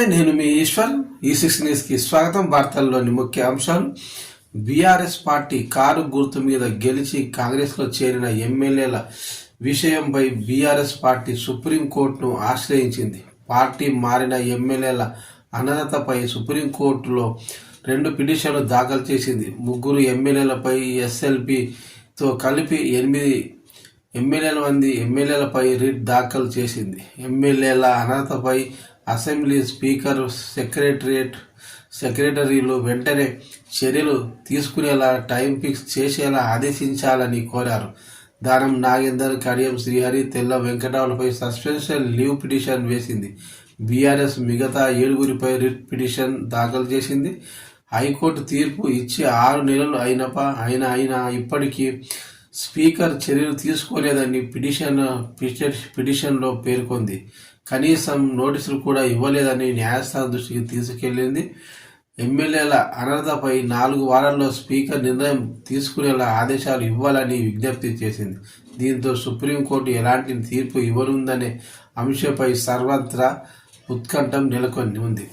నమస్తే, నేను మీ ఈశ్వర్. ఈ6 న్యూస్కి స్వాగతం. వార్తల్లోని ముఖ్య అంశాలు. బీఆర్ఎస్ పార్టీ కారు గుర్తు మీద గెలిచి కాంగ్రెస్లో చేరిన ఎమ్మెల్యేల విషయంపై బీఆర్ఎస్ పార్టీ సుప్రీంకోర్టును ఆశ్రయించింది. పార్టీ మారిన ఎమ్మెల్యేల అనర్హతపై సుప్రీంకోర్టులో 2 పిటిషన్లు దాఖలు చేసింది. 3 ఎమ్మెల్యేలపై ఎస్ఎల్పీతో కలిపి 8 ఎమ్మెల్యేలపై రిట్ దాఖలు చేసింది. ఎమ్మెల్యేల అనర్హతపై అసెంబ్లీ స్పీకర్ సెక్రటరీలు వెంటనే చర్యలు తీసుకునేలా టైం ఫిక్స్ చేసేలా ఆదేశించాలని కోరారు. దానం నాగేందర్, కడియం శ్రీహరి, తెల్ల వెంకటరావులపై సస్పెన్షన్ లీవ్ పిటిషన్ వేసింది. బీఆర్ఎస్ మిగతా 7గురిపై రిట్ పిటిషన్ దాఖలు చేసింది. హైకోర్టు తీర్పు ఇచ్చి 6 నెలలు అయినా ఇప్పటికీ స్పీకర్ చర్యలు తీసుకోలేదని పిటిషన్లో పేర్కొంది. కనీసం నోటీసులు కూడా ఇవ్వలేదని న్యాయస్థానం దృష్టికి తీసుకెళ్లింది. ఎమ్మెల్యేల అనర్హతపై 4 వారాల్లో స్పీకర్ నిర్ణయం తీసుకునేలా ఆదేశాలు ఇవ్వాలని విజ్ఞప్తి చేసింది. దీంతో సుప్రీంకోర్టు ఎలాంటి తీర్పు ఇవ్వనుందనే అంశంపై సర్వత్రా ఉత్కంఠ నెలకొని ఉంది.